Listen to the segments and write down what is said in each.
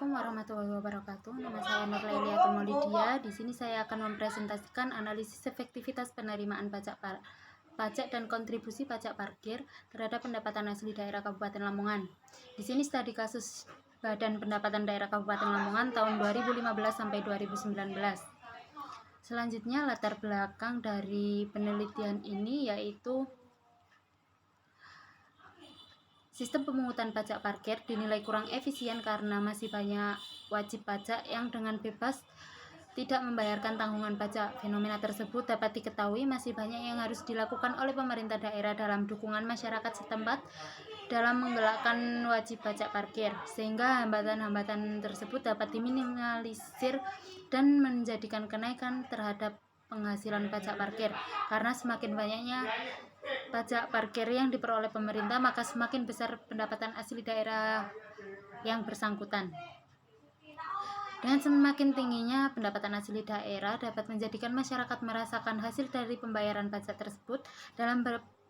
Assalamualaikum warahmatullahi wabarakatuh. Nama saya Nurlailiatul Maulidia. Di sini saya akan mempresentasikan analisis efektivitas penerimaan pajak dan kontribusi pajak parkir terhadap pendapatan asli daerah Kabupaten Lamongan. Di sini studi kasus Badan Pendapatan Daerah Kabupaten Lamongan tahun 2015 sampai 2019. Selanjutnya latar belakang dari penelitian ini yaitu sistem pemungutan pajak parkir dinilai kurang efisien karena masih banyak wajib pajak yang dengan bebas tidak membayarkan tanggungan pajak. Fenomena tersebut dapat diketahui masih banyak yang harus dilakukan oleh pemerintah daerah dalam dukungan masyarakat setempat dalam menggelakkan wajib pajak parkir, sehingga hambatan-hambatan tersebut dapat diminimalisir dan menjadikan kenaikan terhadap penghasilan pajak parkir. Karena semakin banyaknya pajak parkir yang diperoleh pemerintah, maka semakin besar pendapatan asli daerah yang bersangkutan. Dengan semakin tingginya pendapatan asli daerah dapat menjadikan masyarakat merasakan hasil dari pembayaran pajak tersebut dalam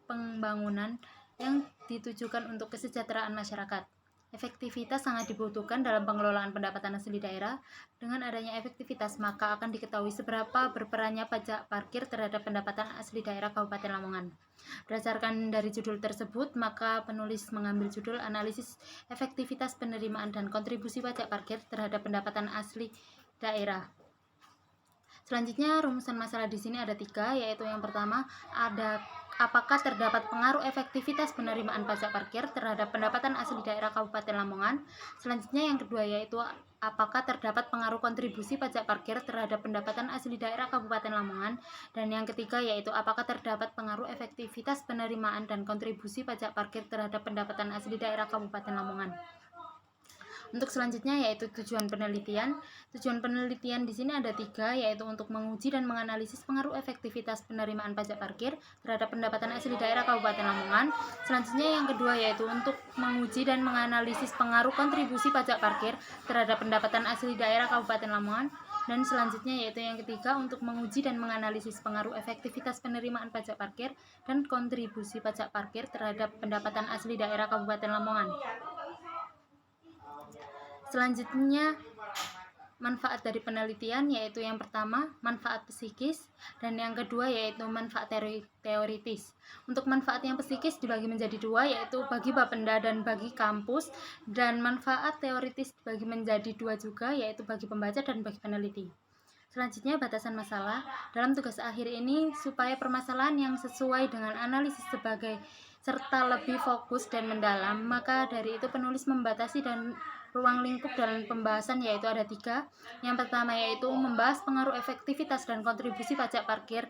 pembangunan yang ditujukan untuk kesejahteraan masyarakat. Efektivitas sangat dibutuhkan dalam pengelolaan pendapatan asli daerah. Dengan adanya efektivitas, maka akan diketahui seberapa berperannya pajak parkir terhadap pendapatan asli daerah Kabupaten Lamongan. Berdasarkan dari judul tersebut, maka penulis mengambil judul analisis efektivitas penerimaan dan kontribusi pajak parkir terhadap pendapatan asli daerah. Selanjutnya, rumusan masalah di sini ada 3, yaitu yang pertama, apakah terdapat pengaruh efektivitas penerimaan pajak parkir terhadap pendapatan asli daerah Kabupaten Lamongan. Selanjutnya yang kedua yaitu apakah terdapat pengaruh kontribusi pajak parkir terhadap pendapatan asli daerah Kabupaten Lamongan. Dan yang ketiga yaitu apakah terdapat pengaruh efektivitas penerimaan dan kontribusi pajak parkir terhadap pendapatan asli daerah Kabupaten Lamongan. Untuk selanjutnya yaitu tujuan penelitian. Tujuan penelitian di sini ada 3, yaitu untuk menguji dan menganalisis pengaruh efektivitas penerimaan pajak parkir terhadap pendapatan asli daerah Kabupaten Lamongan. Selanjutnya yang kedua yaitu untuk menguji dan menganalisis pengaruh kontribusi pajak parkir terhadap pendapatan asli daerah Kabupaten Lamongan. Dan selanjutnya yaitu yang ketiga untuk menguji dan menganalisis pengaruh efektivitas penerimaan pajak parkir dan kontribusi pajak parkir terhadap pendapatan asli daerah Kabupaten Lamongan. Selanjutnya, manfaat dari penelitian yaitu yang pertama, manfaat psikis, dan yang kedua yaitu manfaat teoritis. Untuk manfaat yang psikis dibagi menjadi 2, yaitu bagi Bapenda dan bagi kampus, dan manfaat teoritis dibagi menjadi 2 juga, yaitu bagi pembaca dan bagi peneliti. Selanjutnya, batasan masalah. Dalam tugas akhir ini, supaya permasalahan yang sesuai dengan analisis serta lebih fokus dan mendalam, maka dari itu penulis membatasi dan ruang lingkup dalam pembahasan yaitu ada 3. Yang pertama yaitu membahas pengaruh efektivitas dan kontribusi pajak parkir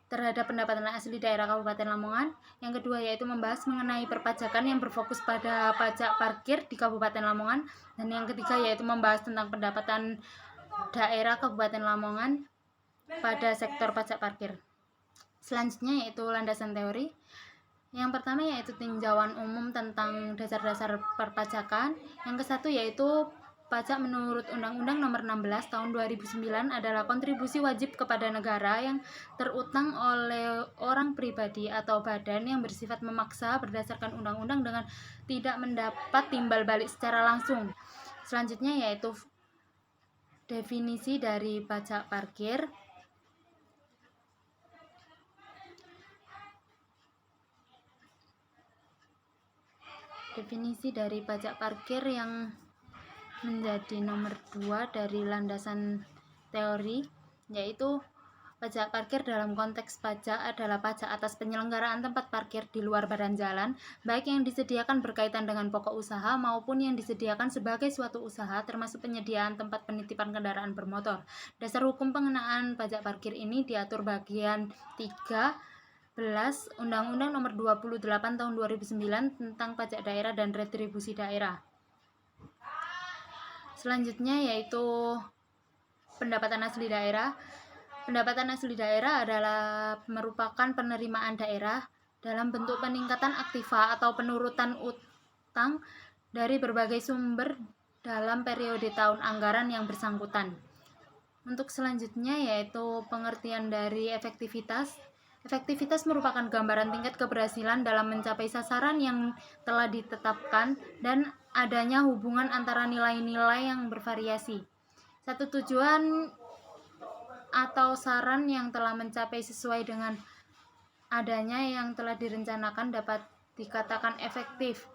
terhadap pendapatan asli daerah Kabupaten Lamongan. Yang kedua yaitu membahas mengenai perpajakan yang berfokus pada pajak parkir di Kabupaten Lamongan. Dan yang ketiga yaitu membahas tentang pendapatan daerah Kabupaten Lamongan pada sektor pajak parkir. Selanjutnya yaitu landasan teori. Yang pertama yaitu tinjauan umum tentang dasar-dasar perpajakan. Yang ke-1 yaitu pajak menurut Undang-Undang Nomor 16 Tahun 2009 adalah kontribusi wajib kepada negara yang terutang oleh orang pribadi atau badan yang bersifat memaksa berdasarkan undang-undang dengan tidak mendapat timbal balik secara langsung. Selanjutnya yaitu definisi dari pajak parkir. Definisi dari pajak parkir yang menjadi nomor 2 dari landasan teori yaitu pajak parkir dalam konteks pajak adalah pajak atas penyelenggaraan tempat parkir di luar badan jalan, baik yang disediakan berkaitan dengan pokok usaha maupun yang disediakan sebagai suatu usaha termasuk penyediaan tempat penitipan kendaraan bermotor. Dasar hukum pengenaan pajak parkir ini diatur bagian 13 Undang-Undang Nomor 28 Tahun 2009 tentang pajak daerah dan retribusi daerah. Selanjutnya yaitu pendapatan asli daerah. Pendapatan asli daerah adalah merupakan penerimaan daerah dalam bentuk peningkatan aktiva atau penurutan utang dari berbagai sumber dalam periode tahun anggaran yang bersangkutan. Untuk selanjutnya yaitu pengertian dari efektivitas. Efektivitas merupakan gambaran tingkat keberhasilan dalam mencapai sasaran yang telah ditetapkan dan adanya hubungan antara nilai-nilai yang bervariasi. Satu tujuan atau saran yang telah mencapai sesuai dengan adanya yang telah direncanakan dapat dikatakan efektif,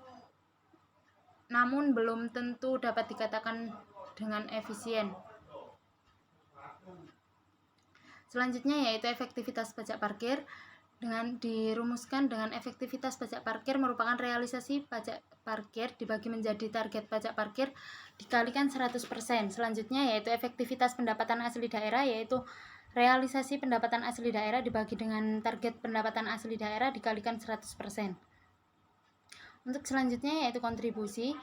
namun belum tentu dapat dikatakan dengan efisien. Selanjutnya yaitu efektivitas pajak parkir. Dengan dirumuskan dengan efektivitas pajak parkir merupakan realisasi pajak parkir dibagi menjadi target pajak parkir dikalikan 100%. Selanjutnya yaitu efektivitas pendapatan asli daerah, yaitu realisasi pendapatan asli daerah dibagi dengan target pendapatan asli daerah dikalikan 100%. Untuk selanjutnya yaitu kontribusi.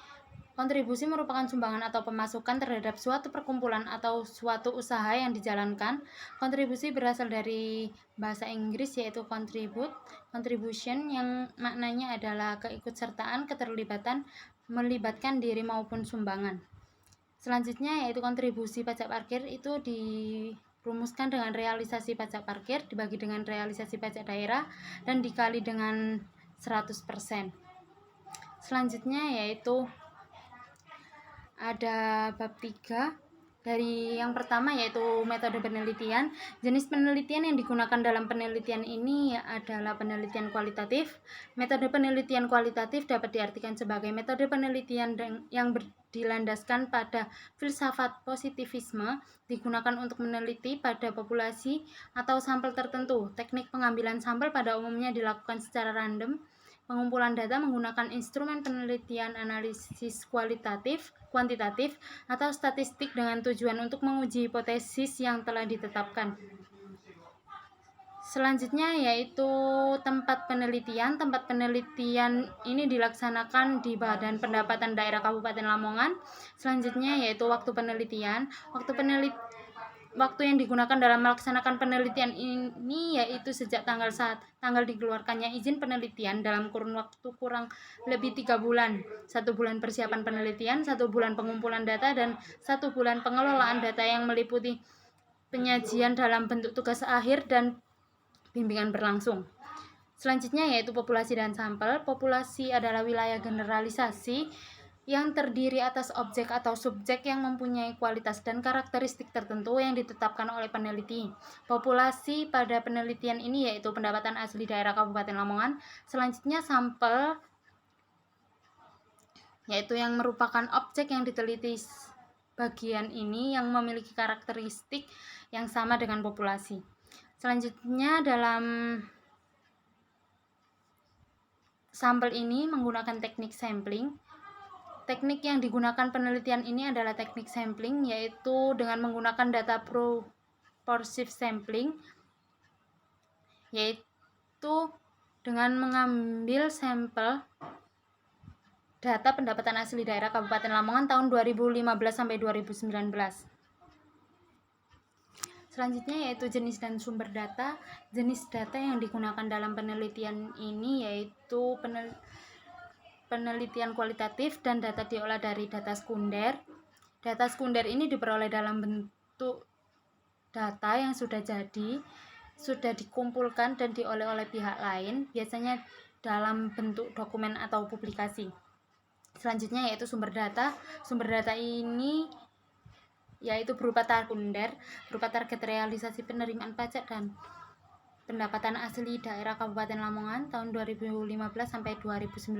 Kontribusi merupakan sumbangan atau pemasukan terhadap suatu perkumpulan atau suatu usaha yang dijalankan. Kontribusi berasal dari bahasa Inggris yaitu contribution, yang maknanya adalah keikutsertaan, keterlibatan, melibatkan diri maupun sumbangan. Selanjutnya yaitu kontribusi pajak parkir itu dirumuskan dengan realisasi pajak parkir dibagi dengan realisasi pajak daerah dan dikali dengan 100%. Selanjutnya yaitu ada bab 3 dari yang pertama yaitu metode penelitian. Jenis penelitian yang digunakan dalam penelitian ini adalah penelitian kualitatif. Metode penelitian kualitatif dapat diartikan sebagai metode penelitian yang dilandaskan pada filsafat positivisme, digunakan untuk meneliti pada populasi atau sampel tertentu. Teknik pengambilan sampel pada umumnya dilakukan secara random. Pengumpulan data menggunakan instrumen penelitian analisis kuantitatif atau statistik dengan tujuan untuk menguji hipotesis yang telah ditetapkan. Selanjutnya yaitu tempat penelitian. Tempat penelitian ini dilaksanakan di Badan Pendapatan Daerah Kabupaten Lamongan. Selanjutnya yaitu waktu penelitian. Waktu yang digunakan dalam melaksanakan penelitian ini yaitu sejak tanggal dikeluarkannya izin penelitian dalam kurun waktu kurang lebih 3 bulan. 1 bulan persiapan penelitian, 1 bulan pengumpulan data, dan 1 bulan pengelolaan data yang meliputi penyajian dalam bentuk tugas akhir dan bimbingan berlangsung. Selanjutnya yaitu populasi dan sampel. Populasi adalah wilayah generalisasi yang terdiri atas objek atau subjek yang mempunyai kualitas dan karakteristik tertentu yang ditetapkan oleh peneliti. Populasi pada penelitian ini yaitu pendapatan asli daerah Kabupaten Lamongan. Selanjutnya sampel, yaitu yang merupakan objek yang diteliti bagian ini yang memiliki karakteristik yang sama dengan populasi. Selanjutnya dalam sampel ini menggunakan teknik sampling. Teknik yang digunakan penelitian ini adalah teknik sampling, yaitu dengan menggunakan data proportive sampling, yaitu dengan mengambil sampel data pendapatan asli daerah Kabupaten Lamongan tahun 2015 sampai 2019. Selanjutnya yaitu jenis dan sumber data. Jenis data yang digunakan dalam penelitian ini yaitu penelitian kualitatif dan data diolah dari data sekunder. Data sekunder ini diperoleh dalam bentuk data yang sudah dikumpulkan dan diolah oleh pihak lain, biasanya dalam bentuk dokumen atau publikasi. Selanjutnya yaitu sumber data. Sumber data ini yaitu berupa target realisasi penerimaan pajak dan pendapatan asli daerah Kabupaten Lamongan tahun 2015 sampai 2019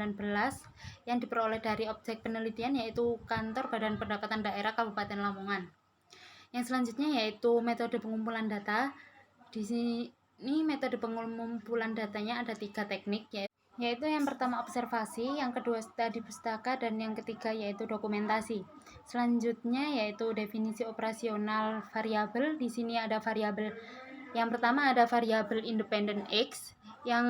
yang diperoleh dari objek penelitian yaitu Kantor Badan Pendapatan Daerah Kabupaten Lamongan. Yang selanjutnya yaitu metode pengumpulan data. Di sini metode pengumpulan datanya ada 3 teknik, yaitu yang pertama observasi, yang kedua studi pustaka, dan yang ketiga yaitu dokumentasi. Selanjutnya yaitu definisi operasional variabel. Di sini ada variabel. Yang pertama ada variabel independent X. Yang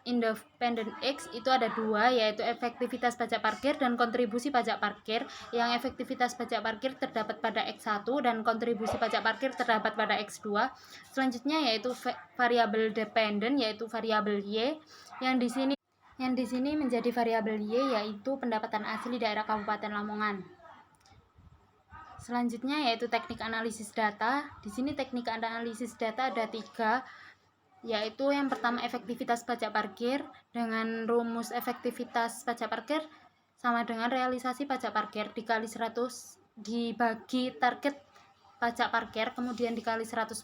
independent X itu ada 2, yaitu efektivitas pajak parkir dan kontribusi pajak parkir. Yang efektivitas pajak parkir terdapat pada X1 dan kontribusi pajak parkir terdapat pada X2. Selanjutnya yaitu variabel dependent, yaitu variabel Y. Yang di sini menjadi variabel Y yaitu pendapatan asli daerah Kabupaten Lamongan. Selanjutnya yaitu teknik analisis data. Di sini teknik analisis data ada 3, yaitu yang pertama efektivitas pajak parkir. Dengan rumus efektivitas pajak parkir sama dengan realisasi pajak parkir dikali 100 dibagi target pajak parkir kemudian dikali 100%.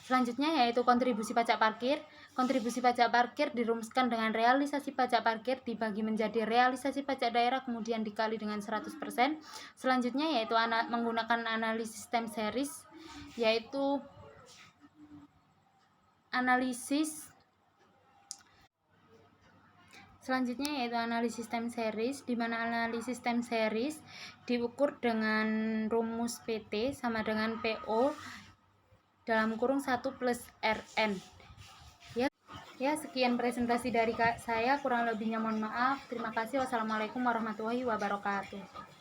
Selanjutnya yaitu kontribusi pajak parkir. Kontribusi pajak parkir dirumuskan dengan realisasi pajak parkir dibagi menjadi realisasi pajak daerah kemudian dikali dengan 100%. Selanjutnya yaitu menggunakan analisis time series, yaitu analisis time series, di mana analisis time series diukur dengan rumus PT sama dengan PO dalam kurung 1 plus RN. Ya, sekian presentasi dari saya, kurang lebihnya mohon maaf. Terima kasih. Wassalamualaikum warahmatullahi wabarakatuh.